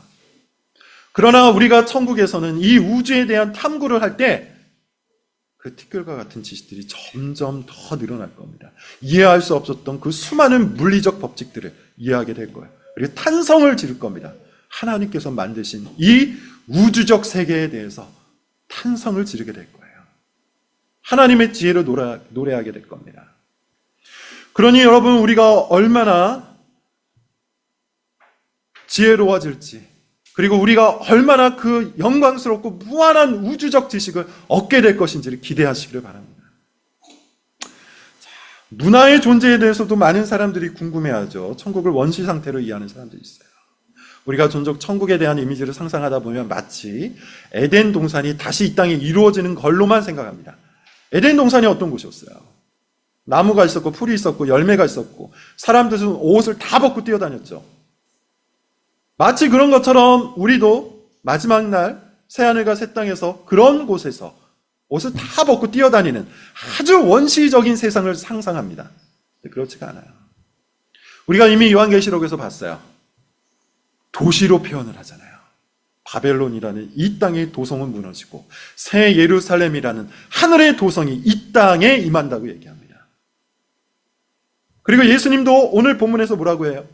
그러나 우리가 천국에서는 이 우주에 대한 탐구를 할 때 그 티끌과 같은 지식들이 점점 더 늘어날 겁니다. 이해할 수 없었던 그 수많은 물리적 법칙들을 이해하게 될 거예요. 그리고 탄성을 지를 겁니다. 하나님께서 만드신 이 우주적 세계에 대해서 탄성을 지르게 될 거예요. 하나님의 지혜로 노래하게 될 겁니다. 그러니 여러분, 우리가 얼마나 지혜로워질지, 그리고 우리가 얼마나 그 영광스럽고 무한한 우주적 지식을 얻게 될 것인지를 기대하시기를 바랍니다. 자, 문화의 존재에 대해서도 많은 사람들이 궁금해하죠. 천국을 원시 상태로 이해하는 사람들이 있어요. 우리가 종종 천국에 대한 이미지를 상상하다 보면 마치 에덴 동산이 다시 이 땅에 이루어지는 걸로만 생각합니다. 에덴 동산이 어떤 곳이었어요? 나무가 있었고 풀이 있었고 열매가 있었고 사람들은 옷을 다 벗고 뛰어다녔죠. 마치 그런 것처럼 우리도 마지막 날 새하늘과 새 땅에서 그런 곳에서 옷을 다 벗고 뛰어다니는 아주 원시적인 세상을 상상합니다. 그렇지가 않아요. 우리가 이미 요한계시록에서 봤어요. 도시로 표현을 하잖아요. 바벨론이라는 이 땅의 도성은 무너지고 새 예루살렘이라는 하늘의 도성이 이 땅에 임한다고 얘기합니다. 그리고 예수님도 오늘 본문에서 뭐라고 해요?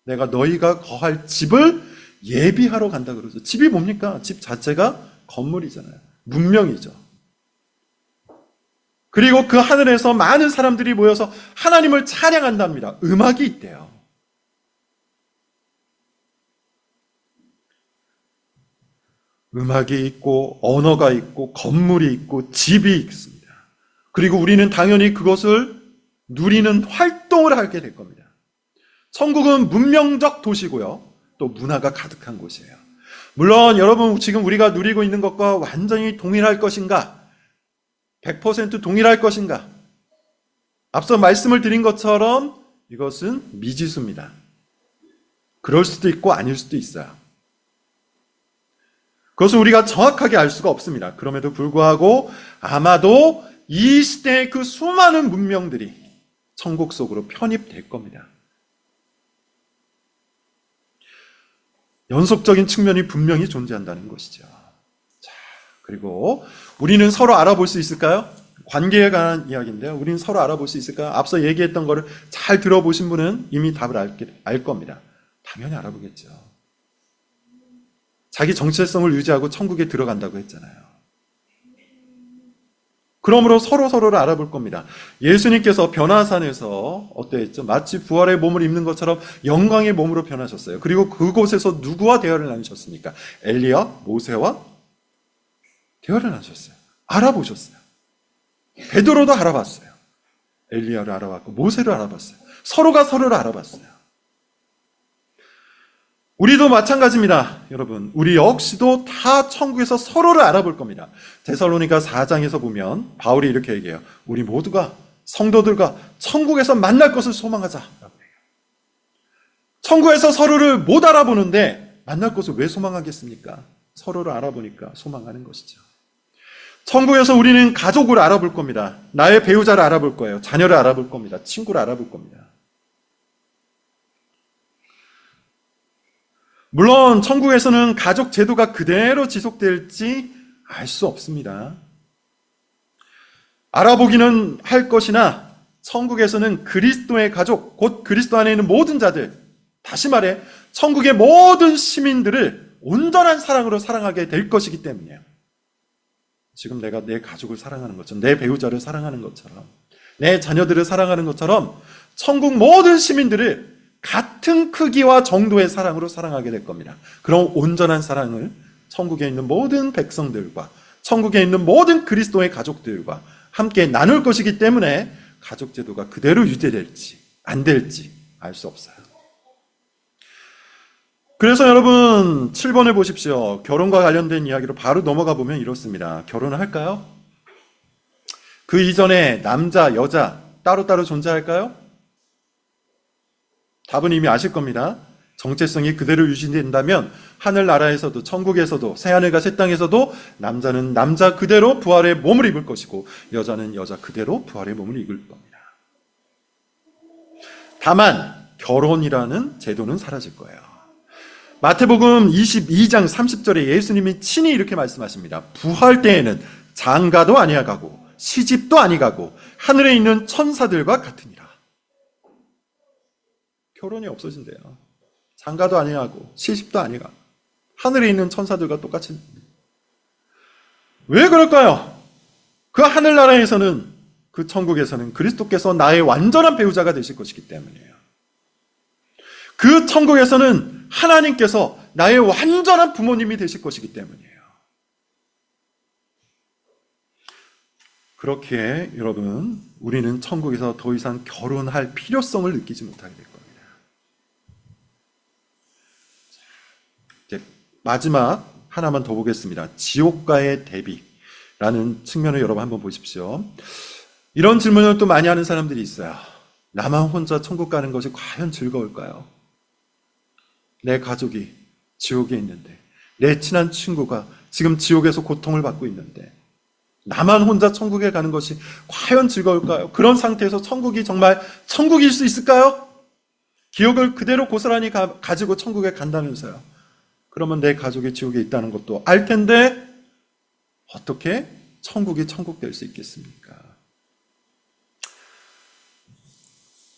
내가 너희가 거할 집을 예비하러 간다 그러죠. 집이 뭡니까? 집 자체가 건물이잖아요. 문명이죠. 그리고 그 하늘에서 많은 사람들이 모여서 하나님을 찬양한답니다. 음악이 있대요. 음악이 있고 언어가 있고 건물이 있고 집이 있습니다. 그리고 우리는 당연히 그것을 누리는 활동을 하게 될 겁니다. 천국은 문명적 도시고요. 또 문화가 가득한 곳이에요. 물론 여러분 지금 우리가 누리고 있는 것과 완전히 동일할 것인가? 100% 동일할 것인가? 앞서 말씀을 드린 것처럼 이것은 미지수입니다. 그럴 수도 있고 아닐 수도 있어요. 그것은 우리가 정확하게 알 수가 없습니다. 그럼에도 불구하고 아마도 이 시대의 그 수많은 문명들이 천국 속으로 편입될 겁니다. 연속적인 측면이 분명히 존재한다는 것이죠. 자, 그리고 우리는 서로 알아볼 수 있을까요? 관계에 관한 이야기인데요. 우리는 서로 알아볼 수 있을까요? 앞서 얘기했던 거를 잘 들어보신 분은 이미 답을 알 겁니다. 당연히 알아보겠죠. 자기 정체성을 유지하고 천국에 들어간다고 했잖아요. 그러므로 서로를 알아볼 겁니다. 예수님께서 변화산에서 어떠했죠? 마치 부활의 몸을 입는 것처럼 영광의 몸으로 변하셨어요. 그리고 그곳에서 누구와 대화를 나누셨습니까? 엘리야, 모세와 대화를 나누셨어요. 알아보셨어요. 베드로도 알아봤어요. 엘리야를 알아봤고 모세를 알아봤어요. 서로가 서로를 알아봤어요. 우리도 마찬가지입니다. 여러분, 우리 역시도 다 천국에서 서로를 알아볼 겁니다. 데살로니가 4장에서 보면 바울이 이렇게 얘기해요. 우리 모두가 성도들과 천국에서 만날 것을 소망하자. 천국에서 서로를 못 알아보는데 만날 것을 왜 소망하겠습니까? 서로를 알아보니까 소망하는 것이죠. 천국에서 우리는 가족을 알아볼 겁니다. 나의 배우자를 알아볼 거예요. 자녀를 알아볼 겁니다. 친구를 알아볼 겁니다. 물론 천국에서는 가족 제도가 그대로 지속될지 알 수 없습니다. 알아보기는 할 것이나 천국에서는 그리스도의 가족, 곧 그리스도 안에 있는 모든 자들, 다시 말해 천국의 모든 시민들을 온전한 사랑으로 사랑하게 될 것이기 때문이에요. 지금 내가 내 가족을 사랑하는 것처럼, 내 배우자를 사랑하는 것처럼, 내 자녀들을 사랑하는 것처럼 천국 모든 시민들을 같은 크기와 정도의 사랑으로 사랑하게 될 겁니다. 그런 온전한 사랑을 천국에 있는 모든 백성들과 천국에 있는 모든 그리스도의 가족들과 함께 나눌 것이기 때문에 가족 제도가 그대로 유지될지 안 될지 알 수 없어요. 그래서 여러분 7번을 보십시오. 결혼과 관련된 이야기로 바로 넘어가 보면 이렇습니다. 결혼을 할까요? 그 이전에 남자, 여자 따로따로 존재할까요? 답은 이미 아실 겁니다. 정체성이 그대로 유지된다면 하늘나라에서도 천국에서도 새하늘과 새 땅에서도 남자는 남자 그대로 부활의 몸을 입을 것이고 여자는 여자 그대로 부활의 몸을 입을 겁니다. 다만 결혼이라는 제도는 사라질 거예요. 마태복음 22장 30절에 예수님이 친히 이렇게 말씀하십니다. 부활 때에는 장가도 아니하가고 시집도 아니가고 하늘에 있는 천사들과 같으니라. 결혼이 없어진대요. 장가도 아니하고 시집도 아니가. 하늘에 있는 천사들과 똑같이. 왜 그럴까요? 그 하늘나라에서는, 그 천국에서는 그리스도께서 나의 완전한 배우자가 되실 것이기 때문이에요. 그 천국에서는 하나님께서 나의 완전한 부모님이 되실 것이기 때문이에요. 그렇게 여러분, 우리는 천국에서 더 이상 결혼할 필요성을 느끼지 못하게 될 겁니다. 이제 마지막 하나만 더 보겠습니다. 지옥과의 대비라는 측면을 여러분 한번 보십시오. 이런 질문을 또 많이 하는 사람들이 있어요. 나만 혼자 천국 가는 것이 과연 즐거울까요? 내 가족이 지옥에 있는데, 내 친한 친구가 지금 지옥에서 고통을 받고 있는데 나만 혼자 천국에 가는 것이 과연 즐거울까요? 그런 상태에서 천국이 정말 천국일 수 있을까요? 기억을 그대로 고스란히 가지고 천국에 간다면서요. 그러면 내 가족이 지옥에 있다는 것도 알 텐데 어떻게 천국이 천국 될 수 있겠습니까?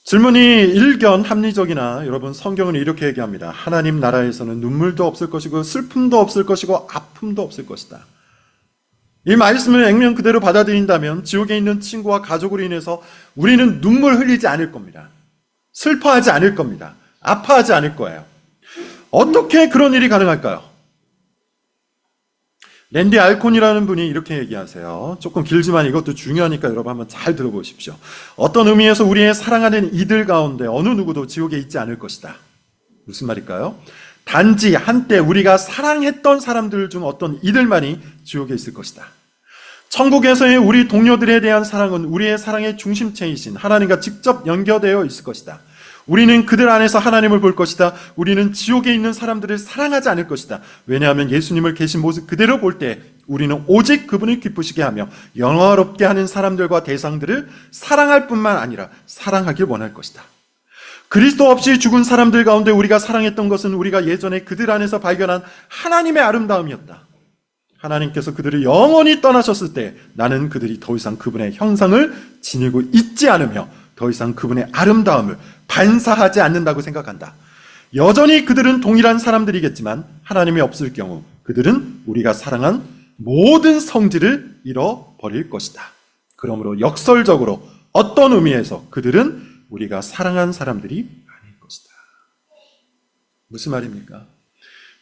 질문이 일견 합리적이나 여러분 성경은 이렇게 얘기합니다. 하나님 나라에서는 눈물도 없을 것이고 슬픔도 없을 것이고 아픔도 없을 것이다. 이 말씀을 액면 그대로 받아들인다면 지옥에 있는 친구와 가족으로 인해서 우리는 눈물 흘리지 않을 겁니다. 슬퍼하지 않을 겁니다. 아파하지 않을 거예요. 어떻게 그런 일이 가능할까요? 랜디 알콘이라는 분이 이렇게 얘기하세요. 조금 길지만 이것도 중요하니까 여러분 한번 잘 들어보십시오. 어떤 의미에서 우리의 사랑하는 이들 가운데 어느 누구도 지옥에 있지 않을 것이다. 무슨 말일까요? 단지 한때 우리가 사랑했던 사람들 중 어떤 이들만이 지옥에 있을 것이다. 천국에서의 우리 동료들에 대한 사랑은 우리의 사랑의 중심체이신 하나님과 직접 연결되어 있을 것이다. 우리는 그들 안에서 하나님을 볼 것이다. 우리는 지옥에 있는 사람들을 사랑하지 않을 것이다. 왜냐하면 예수님을 계신 모습 그대로 볼 때 우리는 오직 그분을 기쁘시게 하며 영화롭게 하는 사람들과 대상들을 사랑할 뿐만 아니라 사랑하길 원할 것이다. 그리스도 없이 죽은 사람들 가운데 우리가 사랑했던 것은 우리가 예전에 그들 안에서 발견한 하나님의 아름다움이었다. 하나님께서 그들을 영원히 떠나셨을 때 나는 그들이 더 이상 그분의 형상을 지니고 있지 않으며 더 이상 그분의 아름다움을 반사하지 않는다고 생각한다. 여전히 그들은 동일한 사람들이겠지만 하나님이 없을 경우 그들은 우리가 사랑한 모든 성질을 잃어버릴 것이다. 그러므로 역설적으로 어떤 의미에서 그들은 우리가 사랑한 사람들이 아닐 것이다. 무슨 말입니까?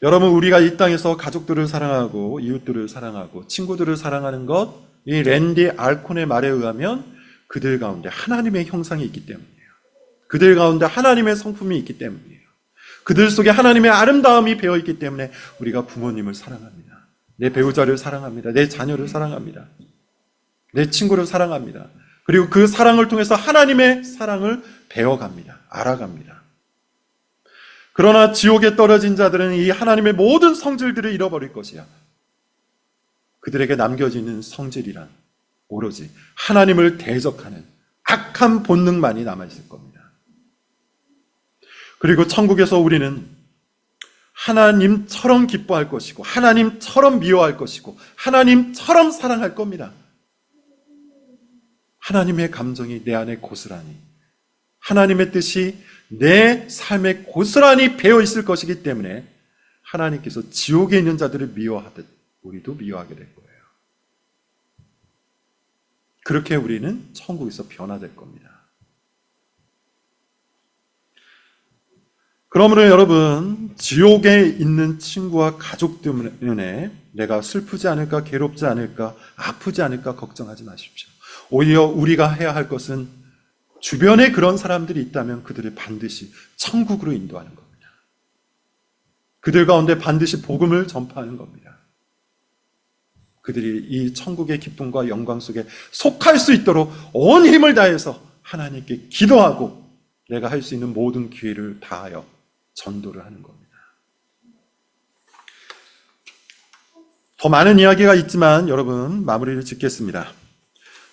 여러분, 우리가 이 땅에서 가족들을 사랑하고 이웃들을 사랑하고 친구들을 사랑하는 것, 이 랜디 알콘의 말에 의하면 그들 가운데 하나님의 형상이 있기 때문이에요. 그들 가운데 하나님의 성품이 있기 때문이에요. 그들 속에 하나님의 아름다움이 배어있기 때문에 우리가 부모님을 사랑합니다. 내 배우자를 사랑합니다. 내 자녀를 사랑합니다. 내 친구를 사랑합니다. 그리고 그 사랑을 통해서 하나님의 사랑을 배워갑니다. 알아갑니다. 그러나 지옥에 떨어진 자들은 이 하나님의 모든 성질들을 잃어버릴 것이야. 그들에게 남겨지는 성질이란 오로지 하나님을 대적하는 악한 본능만이 남아있을 겁니다. 그리고 천국에서 우리는 하나님처럼 기뻐할 것이고 하나님처럼 미워할 것이고 하나님처럼 사랑할 겁니다. 하나님의 감정이 내 안에 고스란히, 하나님의 뜻이 내 삶에 고스란히 배어 있을 것이기 때문에 하나님께서 지옥에 있는 자들을 미워하듯 우리도 미워하게 될 거예요. 그렇게 우리는 천국에서 변화될 겁니다. 그러므로 여러분, 지옥에 있는 친구와 가족 때문에 내가 슬프지 않을까, 괴롭지 않을까, 아프지 않을까 걱정하지 마십시오. 오히려 우리가 해야 할 것은 주변에 그런 사람들이 있다면 그들을 반드시 천국으로 인도하는 겁니다. 그들 가운데 반드시 복음을 전파하는 겁니다. 그들이 이 천국의 기쁨과 영광 속에 속할 수 있도록 온 힘을 다해서 하나님께 기도하고 내가 할 수 있는 모든 기회를 다하여 전도를 하는 겁니다. 더 많은 이야기가 있지만 여러분, 마무리를 짓겠습니다.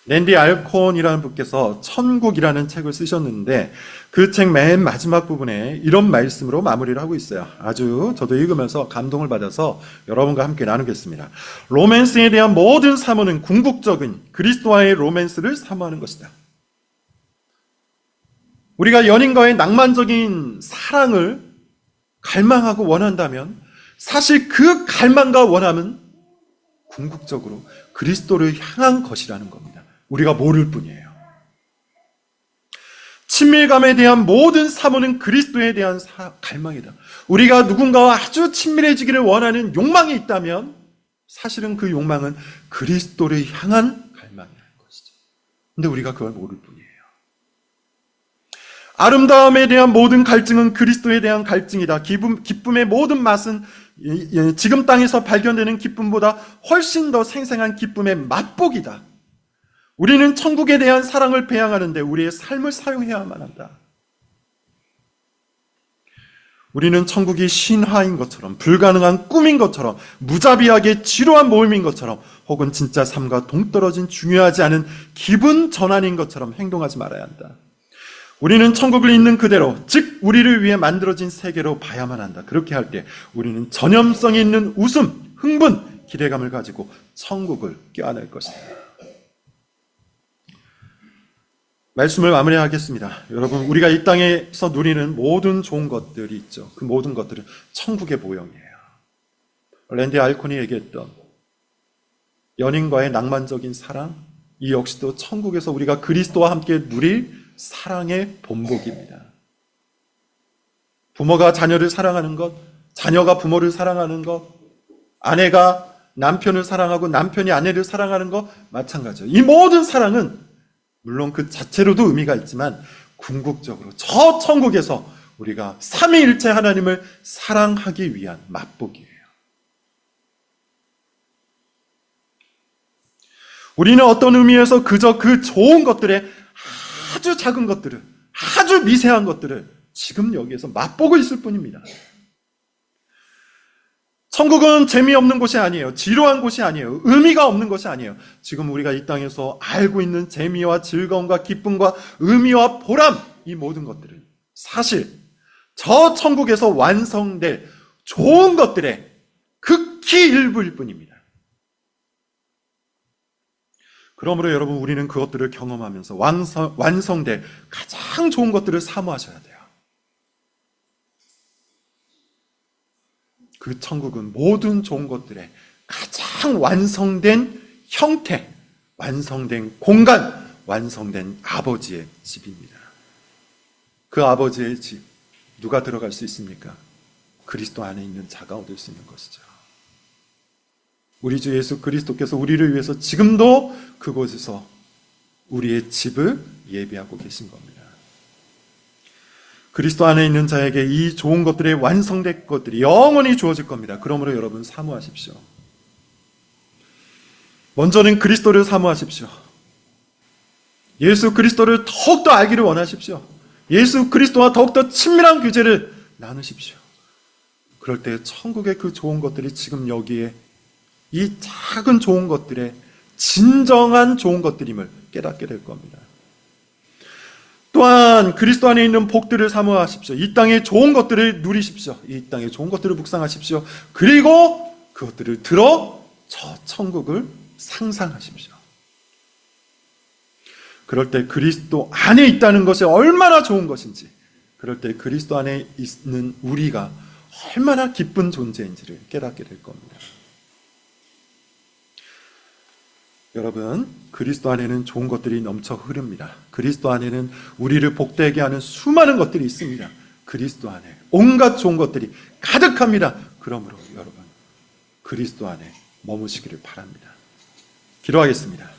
랜디 알콘이라는 분께서 천국이라는 책을 쓰셨는데 그 책 맨 마지막 부분에 이런 말씀으로 마무리를 하고 있어요. 아주 저도 읽으면서 감동을 받아서 여러분과 함께 나누겠습니다. 로맨스에 대한 모든 사모는 궁극적인 그리스도와의 로맨스를 사모하는 것이다. 우리가 연인과의 낭만적인 사랑을 갈망하고 원한다면 사실 그 갈망과 원함은 궁극적으로 그리스도를 향한 것이라는 겁니다. 우리가 모를 뿐이에요. 친밀감에 대한 모든 사모는 그리스도에 대한 갈망이다. 우리가 누군가와 아주 친밀해지기를 원하는 욕망이 있다면 사실은 그 욕망은 그리스도를 향한 갈망이라는 것이죠. 근데 우리가 그걸 모를 뿐이에요. 아름다움에 대한 모든 갈증은 그리스도에 대한 갈증이다. 기쁨의 모든 맛은 지금 땅에서 발견되는 기쁨보다 훨씬 더 생생한 기쁨의 맛보기다. 우리는 천국에 대한 사랑을 배양하는데 우리의 삶을 사용해야만 한다. 우리는 천국이 신화인 것처럼, 불가능한 꿈인 것처럼, 무자비하게 지루한 모임인 것처럼, 혹은 진짜 삶과 동떨어진 중요하지 않은 기분 전환인 것처럼 행동하지 말아야 한다. 우리는 천국을 있는 그대로, 즉 우리를 위해 만들어진 세계로 봐야만 한다. 그렇게 할 때 우리는 전염성이 있는 웃음, 흥분, 기대감을 가지고 천국을 껴안을 것이다. 말씀을 마무리하겠습니다. 여러분, 우리가 이 땅에서 누리는 모든 좋은 것들이 있죠. 그 모든 것들은 천국의 모형이에요. 랜디 알콘이 얘기했던 연인과의 낭만적인 사랑, 이 역시도 천국에서 우리가 그리스도와 함께 누릴 사랑의 본보기입니다. 부모가 자녀를 사랑하는 것, 자녀가 부모를 사랑하는 것, 아내가 남편을 사랑하고 남편이 아내를 사랑하는 것 마찬가지예요. 이 모든 사랑은 물론 그 자체로도 의미가 있지만 궁극적으로 저 천국에서 우리가 삼위일체 하나님을 사랑하기 위한 맛보기예요. 우리는 어떤 의미에서 그저 그 좋은 것들의 아주 작은 것들을, 아주 미세한 것들을 지금 여기에서 맛보고 있을 뿐입니다. 천국은 재미없는 곳이 아니에요. 지루한 곳이 아니에요. 의미가 없는 것이 아니에요. 지금 우리가 이 땅에서 알고 있는 재미와 즐거움과 기쁨과 의미와 보람, 이 모든 것들은 사실 저 천국에서 완성될 좋은 것들의 극히 일부일 뿐입니다. 그러므로 여러분, 우리는 그것들을 경험하면서 완성될 가장 좋은 것들을 사모하셔야 돼요. 그 천국은 모든 좋은 것들의 가장 완성된 형태, 완성된 공간, 완성된 아버지의 집입니다. 그 아버지의 집, 누가 들어갈 수 있습니까? 그리스도 안에 있는 자가 얻을 수 있는 것이죠. 우리 주 예수 그리스도께서 우리를 위해서 지금도 그곳에서 우리의 집을 예비하고 계신 겁니다. 그리스도 안에 있는 자에게 이 좋은 것들의 완성된 것들이 영원히 주어질 겁니다. 그러므로 여러분, 사모하십시오. 먼저는 그리스도를 사모하십시오. 예수 그리스도를 더욱더 알기를 원하십시오. 예수 그리스도와 더욱더 친밀한 교제를 나누십시오. 그럴 때 천국의 그 좋은 것들이 지금 여기에 이 작은 좋은 것들의 진정한 좋은 것들임을 깨닫게 될 겁니다. 또한 그리스도 안에 있는 복들을 사모하십시오. 이 땅의 좋은 것들을 누리십시오. 이 땅의 좋은 것들을 묵상하십시오. 그리고 그것들을 들어 저 천국을 상상하십시오. 그럴 때 그리스도 안에 있다는 것이 얼마나 좋은 것인지, 그럴 때 그리스도 안에 있는 우리가 얼마나 기쁜 존재인지를 깨닫게 될 겁니다. 여러분, 그리스도 안에는 좋은 것들이 넘쳐 흐릅니다. 그리스도 안에는 우리를 복되게 하는 수많은 것들이 있습니다. 그리스도 안에 온갖 좋은 것들이 가득합니다. 그러므로 여러분, 그리스도 안에 머무시기를 바랍니다. 기도하겠습니다.